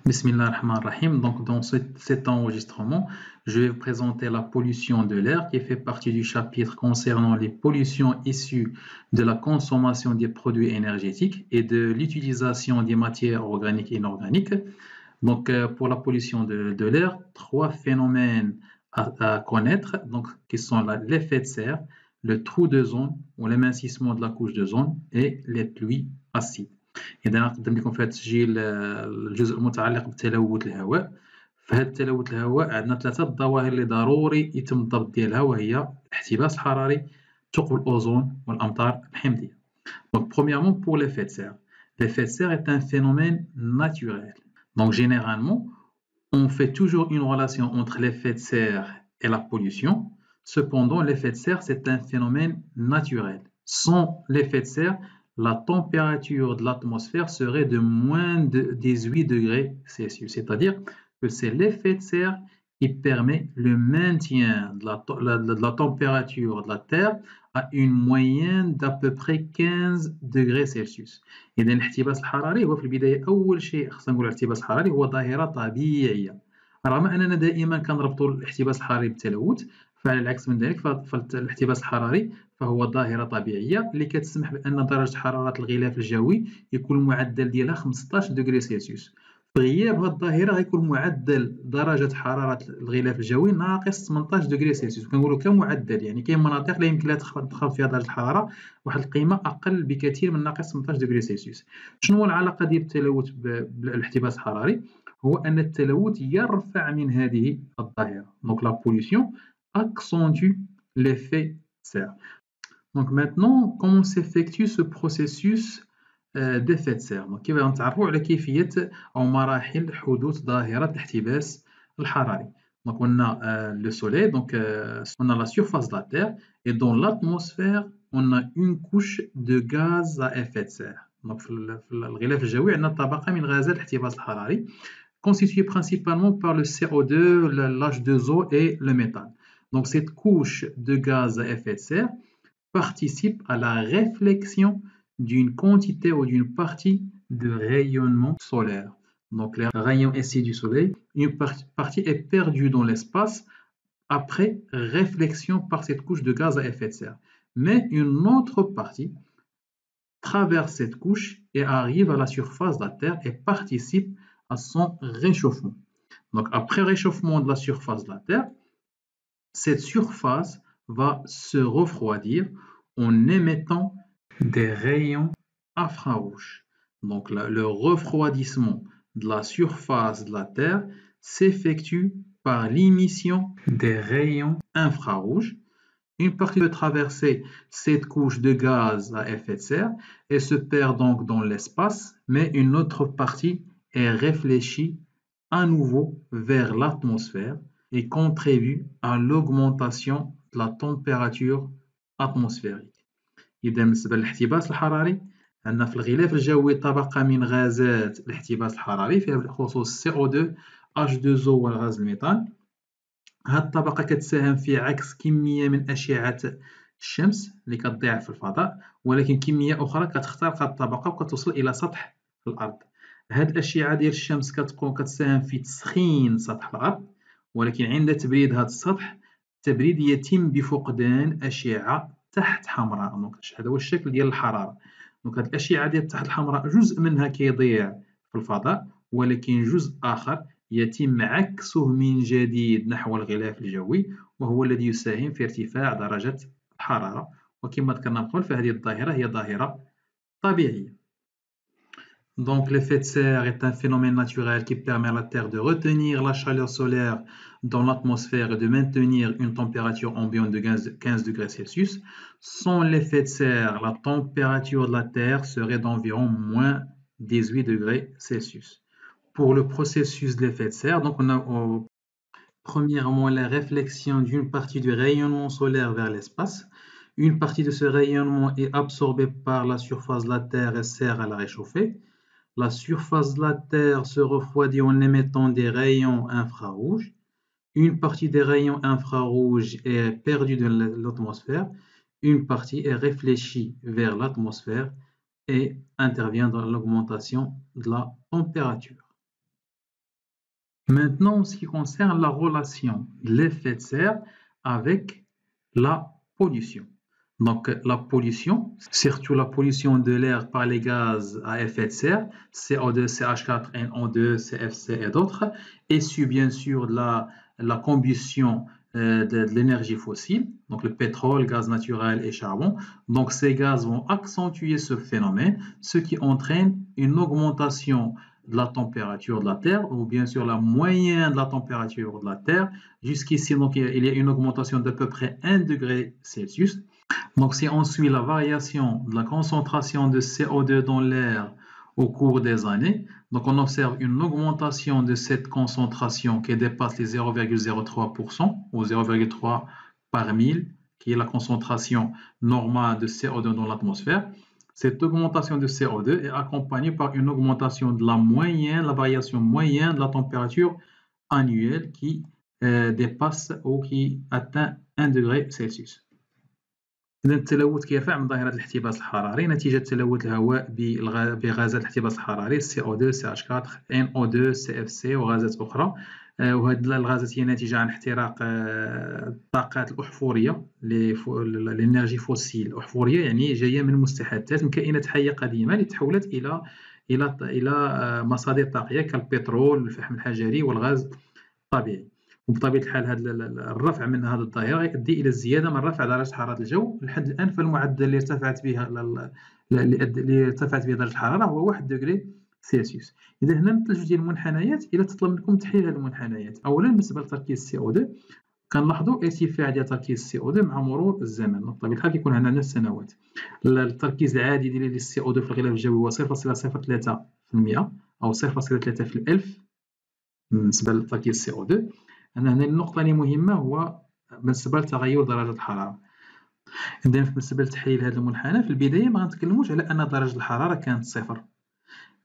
Bismillahirrahmanirrahim. Donc, dans cet enregistrement, je vais vous présenter la pollution de l'air qui fait partie du chapitre concernant les pollutions issues de la consommation des produits énergétiques et de l'utilisation des matières organiques et inorganiques. Donc, pour la pollution de l'air, trois phénomènes à connaître, donc, qui sont l'effet de serre, le trou d'ozone ou l'émincissement de la couche d'ozone et les pluies acides. إذا نقدم لكم في هذا التسجيل الجزء المتعلق بتلوث الهواء. فهذا تلوث الهواء عندنا ثلاثة الظواهر اللي ضروري يتم الضبط ديالها، وهي الاحتباس الحراري، ثقب الأوزون والأمطار الحمضية. Donc premièrement pour l'effet de serre. L'effet de serre est un phénomène naturel. Donc généralement, on fait toujours une relation entre l'effet de serre et la pollution. Cependant, l'effet de serre, c'est un phénomène naturel. Sans l'effet de serre, la température de l'atmosphère serait de moins de 18 degrés Celsius. C'est-à-dire que c'est l'effet de serre qui permet le maintien de la température de la Terre à une moyenne d'à peu près 15 degrés Celsius. إذا الاحتباس الحراري هو في البداية أول شيء خصنا نقول الاحتباس الحراري هو ظاهرة طبيعية. رغم أننا دائما كنربطوا الاحتباس الحراري بالتلوث، فعلى العكس من ذلك فالاحتباس الحراري فهو ظاهرة طبيعية اللي كتسمح بأن درجة حرارة الغلاف الجوي يكون المعدل ديالها 15 دغري سلسيوس. في غياب هذه الظاهرة غيكون معدل درجة حرارة الغلاف الجوي ناقص 18 دغري سلسيوس. كنقولوا كمعدل، يعني كاين مناطق لا يمكن لها تنخفض فيها درجة الحرارة واحد القيمة أقل بكثير من ناقص 18 دغري سلسيوس. شنو هو العلاقة ديال التلوث بالاحتباس الحراري؟ هو أن التلوث يرفع من هذه الظاهرة. Donc la pollution accentue l'effet serre. Donc maintenant, comment s'effectue ce processus d'effet de serre؟ Donc كيف نتعرفوا على كيفية أو مراحل حدوث ظاهرة الاحتباس الحراري. Donc on a le soleil, donc on a la surface de la Terre, et dans l'atmosphère on a une couche de gaz à effet de serre. Donc في الغلاف الجوي عندنا طبقة من غازات الاحتباس الحراري constituée principalement par le CO2, l'H2O et le méthane. Donc cette couche de gaz à effet de serre participe à la réflexion d'une quantité ou d'une partie de rayonnement solaire. Donc les rayons SI du soleil, une partie est perdue dans l'espace après réflexion par cette couche de gaz à effet de serre. Mais une autre partie traverse cette couche et arrive à la surface de la Terre et participe à son réchauffement. Donc après réchauffement de la surface de la Terre, cette surface va se refroidir en émettant des rayons infrarouges. Donc le refroidissement de la surface de la Terre s'effectue par l'émission des rayons infrarouges. Une partie peut traverser cette couche de gaz à effet de serre et se perd donc dans l'espace, mais une autre partie est réfléchie à nouveau vers l'atmosphère et contribue à l'augmentation de la température atmosphérique. إذا بالنسبة للاحتباس الحراري عندنا في الغلاف الجوي طبقة من غازات الاحتباس الحراري فيها بالخصوص CO2 H2O والغاز الميثان. هذه الطبقة كتساهم في عكس كمية من أشعة الشمس اللي كتضيع في الفضاء، ولكن كمية أخرى كتخترق هذه الطبقة وكتوصل إلى سطح الأرض. هذه الأشعة ديال الشمس كتساهم في تسخين سطح الأرض، ولكن عند تبريد هذا السطح التبريد يتم بفقدان أشعة تحت حمراء. دونك هذا هو الشكل ديال الحرارة. دونك هذه الأشعة ديال تحت الحمراء جزء منها كيضيع في الفضاء، ولكن جزء آخر يتم عكسه من جديد نحو الغلاف الجوي، وهو الذي يساهم في ارتفاع درجة الحرارة. وكما ذكرنا من قبل فهذه الظاهرة هي ظاهرة طبيعية. Donc l'effet de serre est un phénomène naturel qui permet à la Terre de retenir la chaleur solaire dans l'atmosphère et de maintenir une température ambiante de 15 degrés Celsius. Sans l'effet de serre, la température de la Terre serait d'environ moins 18 degrés Celsius. Pour le processus de l'effet de serre, donc on a premièrement la réflexion d'une partie du rayonnement solaire vers l'espace. Une partie de ce rayonnement est absorbée par la surface de la Terre et sert à la réchauffer. La surface de la Terre se refroidit en émettant des rayons infrarouges. Une partie des rayons infrarouges est perdue dans l'atmosphère. Une partie est réfléchie vers l'atmosphère et intervient dans l'augmentation de la température. Maintenant, en ce qui concerne la relation de l'effet de serre avec la pollution. Donc, la pollution, surtout la pollution de l'air par les gaz à effet de serre, CO2, CH4, NO2, CFC et d'autres, issue bien sûr de la combustion de l'énergie fossile, donc le pétrole, gaz naturel et charbon. Donc, ces gaz vont accentuer ce phénomène, ce qui entraîne une augmentation de la température de la Terre, ou bien sûr la moyenne de la température de la Terre. Jusqu'ici, donc, il y a une augmentation d'à peu près 1 degré Celsius. Donc, si on suit la variation de la concentration de CO2 dans l'air au cours des années, donc on observe une augmentation de cette concentration qui dépasse les 0,03% ou 0,3 par 1000, qui est la concentration normale de CO2 dans l'atmosphère. Cette augmentation de CO2 est accompagnée par une augmentation de la moyenne, la variation moyenne de la température annuelle qui dépasse ou qui atteint 1 degré Celsius. إذا التلوث كيرفع من ظاهرة الاحتباس الحراري نتيجة تلوث الهواء بغازات الاحتباس الحراري CO2, CH4, NO2, CFC وغازات أخرى. وهذه الغازات هي ناتجة عن احتراق الطاقات الأحفورية الإنرجي فوسيل. الأحفورية يعني جاية من مستحدثات من كائنات حية قديمة اللي تحولت إلى مصادر طاقية كالبترول والفحم الحجري والغاز الطبيعي. وبطبيعة الحال هذا الرفع من هذه الظاهرة يؤدي إلى الزيادة من رفع درجة حرارة الجو. لحد الآن فالمعدل اللي ارتفعت به درجة الحرارة هو 1 دغري سلسيوس. إذا هنا مثل جوج ديال المنحنيات إلا تطلب منكم تحليل هذه المنحنيات. أولا بالنسبة لتركيز CO2 كنلاحظوا ارتفاع ديال تركيز CO2 مع مرور الزمن. بطبيعة الحال كيكون عندنا السنوات. التركيز العادي ديال CO2 في الغلاف الجوي هو 0.03% أو 0.3 في الألف بالنسبة لتركيز CO2. هنا النقطة اللي مهمة هو بالنسبة لتغير درجة الحرارة. إذا بالنسبة لتحليل هذا المنحنى في البداية ما غنتكلموش على أن درجة الحرارة كانت صفر.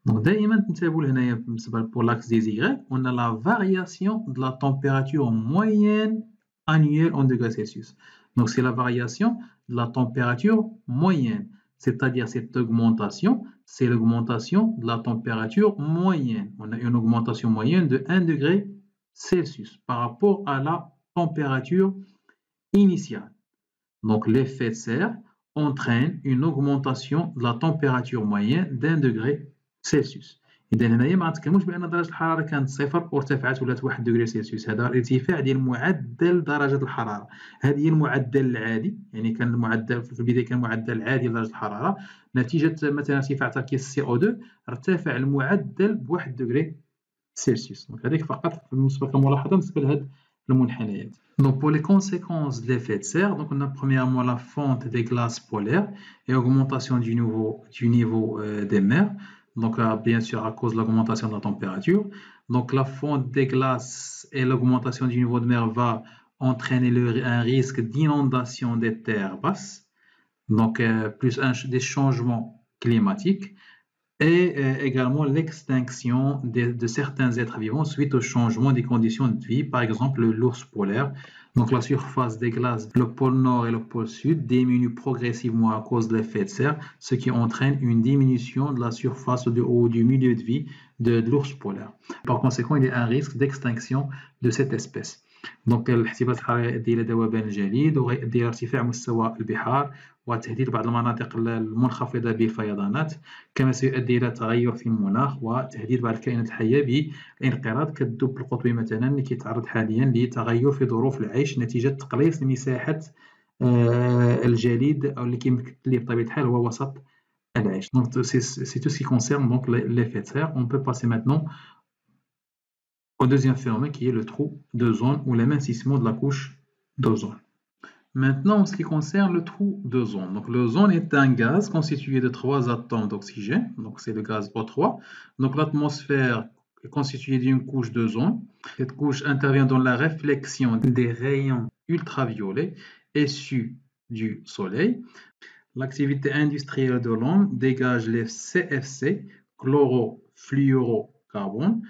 دائما تنتبهوا لهنايا بالنسبة لبور لاكس دي زيغريك on a la variation de la température moyenne annuelle en degrés Celsius. Donc c'est la variation de la température moyenne, c'est-à-dire cette augmentation, c'est l'augmentation de la température moyenne. On a une augmentation moyenne de 1 degré Celsius par rapport à la température initiale. Donc l'effet de serre entraîne une augmentation de la température moyenne d'1 degré Celsius. إذا هنايا ما غنتكلموش بأن درجة الحرارة كانت صفر وارتفعت ولات 1 دغري سلسيوس. هذا الارتفاع ديال معدل درجة الحرارة. هذا هي المعدل العادي، يعني كان المعدل في البداية كان معدل عادي لدرجة الحرارة. نتيجة مثلا ارتفاع تركيز CO2 ارتفع المعدل ب 1 دغري Celsius. Donc هذيك فقط بالنسبة كملاحظة بالنسبة لهاد المنحنيات. Donc pour les conséquences de l'effet de serre, donc on a premièrement la fonte des glaces polaires et augmentation du niveau des mers. Donc bien sûr à cause de l'augmentation de la température. Donc la fonte des glaces et l'augmentation du niveau de mer va entraîner un risque d'inondation des terres basses. Donc plus des changements climatiques. Et également l'extinction de certains êtres vivants suite au changement des conditions de vie, par exemple l'ours polaire. Donc la surface des glaces, le pôle nord et le pôle sud diminue progressivement à cause de l'effet de serre, ce qui entraîne une diminution de la surface du milieu de vie de l'ours polaire. Par conséquent, il y a un risque d'extinction de cette espèce. Donc الاحتباس الحراري يؤدي إلى ذوبان الجليد ويؤدي إلى ارتفاع مستوى البحار وتهديد بعض المناطق المنخفضة بالفيضانات، كما سيؤدي إلى تغير في المناخ وتهديد بعض الكائنات الحية بالانقراض كالدب القطبي مثلا اللي كيتعرض حاليا لتغير في ظروف العيش نتيجة تقليص مساحة الجليد أو اللي كيمثل ليه بطبيعة الحال هو وسط العيش. Donc c'est tout ce qui concerne donc l'effet de serre. On peut passer maintenant au deuxième phénomène qui est le trou d'ozone ou l'amincissement de la couche d'ozone. Maintenant, en ce qui concerne le trou d'ozone, donc l'ozone est un gaz constitué de 3 atomes d'oxygène, donc c'est le gaz O3. Donc l'atmosphère est constituée d'une couche d'ozone. Cette couche intervient dans la réflexion des rayons ultraviolets issus du soleil. L'activité industrielle de l'homme dégage les CFC, chlorofluorocarbone.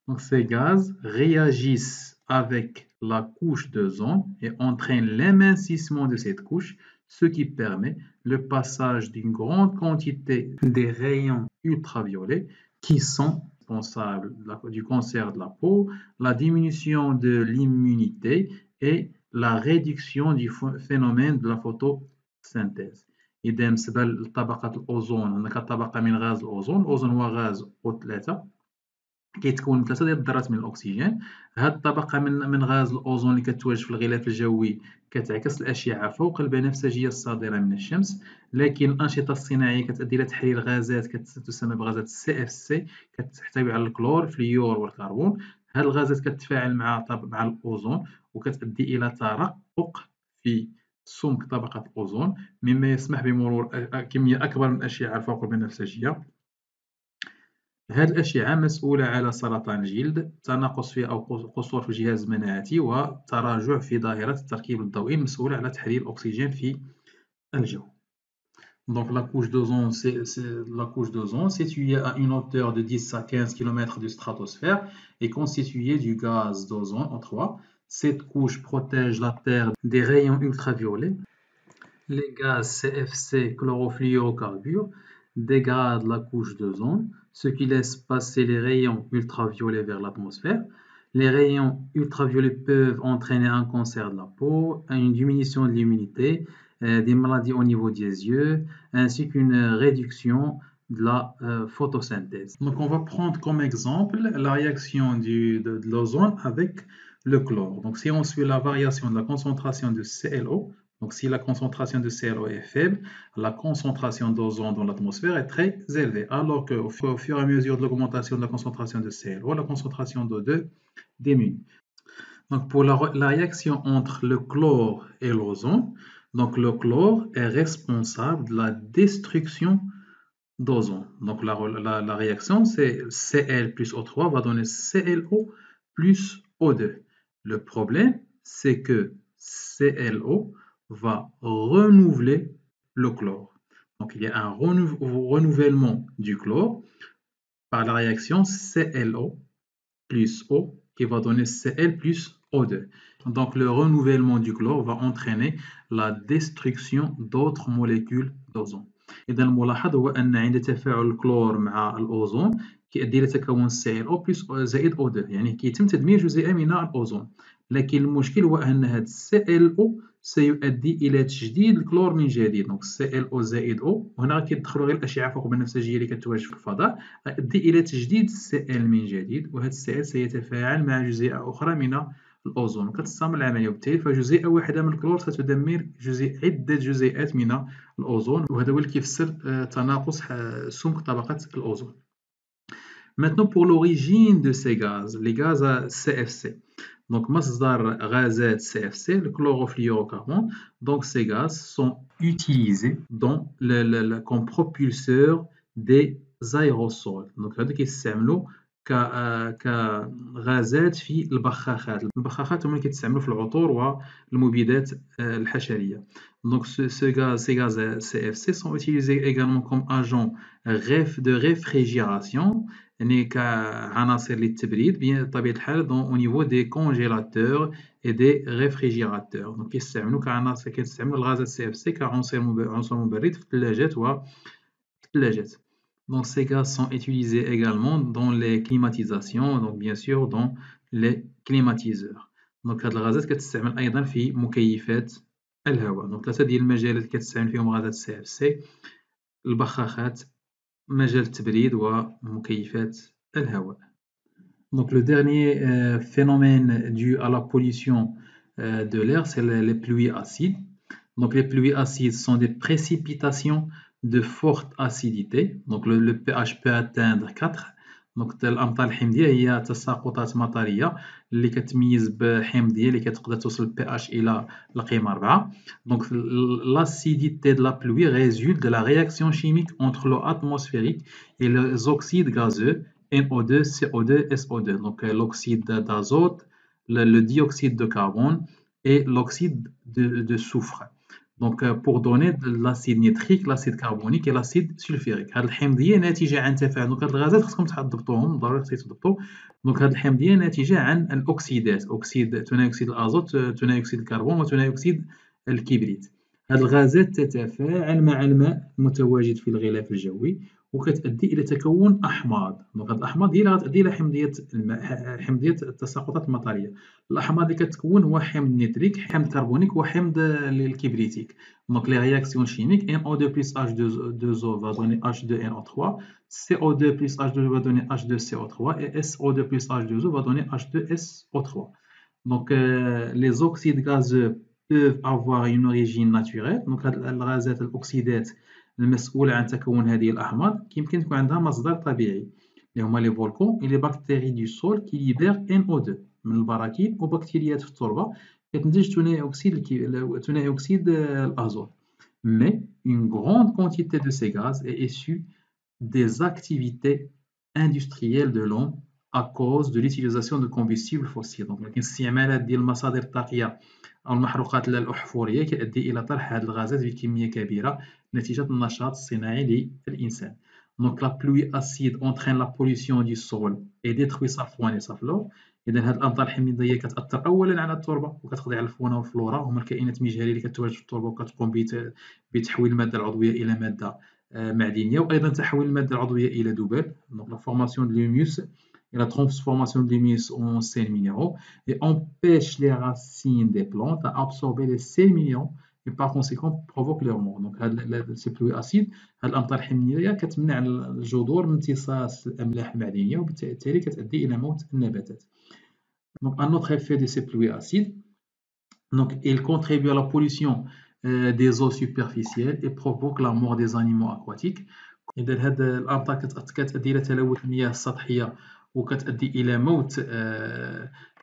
Donc ces gaz réagissent avec la couche d'ozone et entraînent l'amincissement de cette couche, ce qui permet le passage d'une grande quantité des rayons ultraviolets qui sont responsable du cancer de la peau, la diminution de l'immunité et la réduction du phénomène de la photosynthèse. إذا بالنسبة لطبقة الأوزون هناك طبقة من غاز الأوزون، الأوزون هو غاز O3 كيتكون 3 ديال الذرات من الأكسجين. هاد الطبقة من غاز الأوزون اللي كتواجد في الغلاف الجوي كتعكس الأشعة فوق البنفسجية الصادرة من الشمس، لكن الأنشطة الصناعية كتؤدي إلى تحليل غازات تسمى بغازات CFC كتحتوي على الكلور، الفليور والكربون. هاد الغازات كتتفاعل مع الأوزون وكتؤدي إلى ترقق في سمك طبقة الأوزون، مما يسمح بمرور كمية أكبر من الأشعة فوق البنفسجية. هذه الأشعة مسؤولة على سرطان الجلد، تناقص في أو قصور في الجهاز المناعتي، وتراجع في ظاهرة التركيب الضوئي المسؤولة على تحليل الأكسجين في الجو. Donc la couche d'ozone, située à une hauteur de 10 à 15 km du stratosphère, est constituée du gaz d'ozone O3. Cette couche protège la Terre des rayons ultraviolets. Les gaz CFC, chlorofluorocarbures, dégradent la couche d'ozone, ce qui laisse passer les rayons ultraviolets vers l'atmosphère. Les rayons ultraviolets peuvent entraîner un cancer de la peau, une diminution de l'immunité, des maladies au niveau des yeux, ainsi qu'une réduction de la photosynthèse. Donc on va prendre comme exemple la réaction de l'ozone avec le chlore. Donc si on suit la variation de la concentration de ClO, donc si la concentration de ClO est faible, la concentration d'ozone dans l'atmosphère est très élevée, alors qu'au fur et à mesure de l'augmentation de la concentration de ClO, la concentration d'O2 diminue. Donc pour la réaction entre le chlore et l'ozone, donc le chlore est responsable de la destruction d'ozone. Donc la réaction, c'est Cl plus O3 va donner ClO plus O2. Le problème, c'est que ClO va renouveler le chlore. Donc il y a un renouvellement du chlore par la réaction ClO plus O qui va donner Cl plus O2. Donc le renouvellement du chlore va entraîner la destruction d'autres molécules d'ozone. إذا الملاحظ هو أن عند تفاعل الكلور مع الأوزون كيؤدي إلى تكون ClO بلس زائد O2، يعني كيتم تدمير جزيئة من الأوزون، لكن المشكل هو أن هذا ClO سيؤدي إلى تجديد الكلور من جديد. دونك ClO زائد O، وهنا كيدخلوا غير الأشعة فوق البنفسجية اللي كتواجد في الفضاء، يؤدي إلى تجديد Cl من جديد، وهذا Cl سيتفاعل مع جزيئة أخرى من الأوزون وكتستمر العملية، وبالتالي فجزيئة واحدة من الكلور ستدمر عدة جزيئات من الأوزون، وهذا هو اللي كيفسر تناقص سمك طبقة الأوزون. Maintenant pour l'origine de ces gaz, les gaz à CFC. Donc مصدر غازات CFC, le chlorofluorocarbone. Donc ces gaz sont utilisés comme propulseurs des aérosols. Donc هذا كيستعملوا كغازات في البخاخات. البخاخات هما اللي كيتستعملوا في العطور والمبيدات الحشرية. Donc ces gaz CFC sont utilisés également comme agents de réfrigération، يعني كعناصر للتبريد بطبيعة الحال au niveau des congélateurs et des réfrigérateurs. Donc كيستعملوا كعناصر، كيستعملوا الغازات CFC كعنصر مبرد في الثلاجات والثلاجات. Donc ces gaz sont utilisés également dans les climatisations, donc bien sûr dans les climatiseurs. Donc هاد الغازات كتستعمل أيضا في مكيفات الهواء. donc ثلاثة ديال المجالات اللي كتستعمل فيهم غازات CFC: البخاخات، مجال التبريد، ومكيفات الهواء. Donc le dernier phénomène dû à la pollution de l'air, c'est les pluies acides. Donc les pluies acides sont des précipitations de forte acidité. Donc le pH peut atteindre 4. Donc الأمطار الحمضية هي تساقطات مطرية اللي كتميز بحمضية اللي كتقدر توصل pH إلى القيمة 4. Donc l'acidité de la pluie résulte de la réaction chimique entre l'eau atmosphérique et les oxydes gazeux NO2, CO2, SO2. Donc l'oxyde d'azote, le dioxyde de carbone et l'oxyde de soufre. Donc pour donner l'acide nitrique, l'acide carbonique et l'acide sulfurique. هاد الحمضية ناتجة عن تفاعل، دونك هاد الغازات خصكم تضبطوهم، ضروري تضبطوا. دونك هاد الحمضية ناتجة عن الأكسيدات، أكسيد ثاني أكسيد الأزوت، ثاني أكسيد الكربون، وثاني أكسيد الكبريت. هاد الغازات تتفاعل مع الماء المتواجد في الغلاف الجوي وكتؤدي الى تكون احماض. دونك هاد الاحماض هي اللي غتؤدي الى حمضيه التساقطات المطريه. الاحماض اللي كتكون هو حمض نيتريك، حمض كربونيك وحمض الكبريتيك. دونك لي رياكسيون شيميك NO2 plus H2O va donner H2NO3, CO2 plus H2O va donner H2CO3 et SO2 plus H2O va donner H2SO3. Donc les oxydes gazeux peuvent avoir une origine naturelle. Donc هاد الغازات الأكسيدات المسؤولة عن تكون هذه الأحماض يمكن تكون عندها مصدر طبيعي اللي هما لي فولكون et les bactéries du sol qui libèrent NO2 من البراكين وبكتيريات في التربة كتنتج ثاني أكسيد الأزوت. Mais une grande quantité de ces gaz est issue des activités industrielles de l'homme à cause de l'utilisation de combustibles fossiles. Donc الاستعمالات ديال المصادر الطاقية أو المحروقات الأحفورية كيؤدي إلى طرح هذه الغازات بكمية كبيرة نتيجة النشاط الصناعي للإنسان. Donc la pluie acide entraîne la pollution du sol et détruit sa faune et sa flore. إذا هذه الأمطار الحميضية كتأثر أولا على التربة وكتقضي على الفونه والفلورا، هما الكائنات المجهرية اللي كتواجد في التربة وكتقوم بتحويل المادة العضوية إلى مادة معدنية، وأيضا تحويل المادة العضوية إلى ذباب. Donc la formation de l'humus et la transformation de l'humus en sels minéraux et empêche les racines des plantes à absorber les sels minéraux et par conséquent provoque leur mort. Donc ces pluies acides، هاد الأمطار الحميضية كتمنع الجذور من امتصاص الأملاح المعدنية وبالتالي كتؤدي إلى موت النباتات. Donc un autre effet de ces pluies acides، donc il contribue à la pollution des eaux superficielles et provoque la mort des animaux aquatiques. إذا هاد الأمطار كتؤدي إلى تلوث المياه السطحية وكتؤدي إلى موت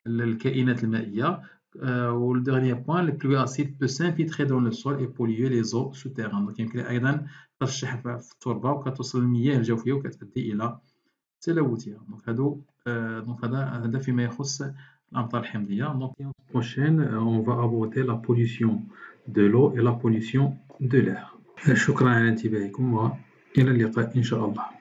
الكائنات المائية. و le dernier point، les pluies acides peuvent s'infiltrer dans le sol et polluer les eaux souterraines. donc يمكن أيضا ترشح في التربة وكتوصل المياه الجوفية وكتؤدي إلى تلوثها. donc هذا فيما يخص الأمطار الحمضية. donc prochaine on va aborder la pollution de l'eau et la pollution de l'air. شكرا على انتباهكم وإلى اللقاء إن شاء الله.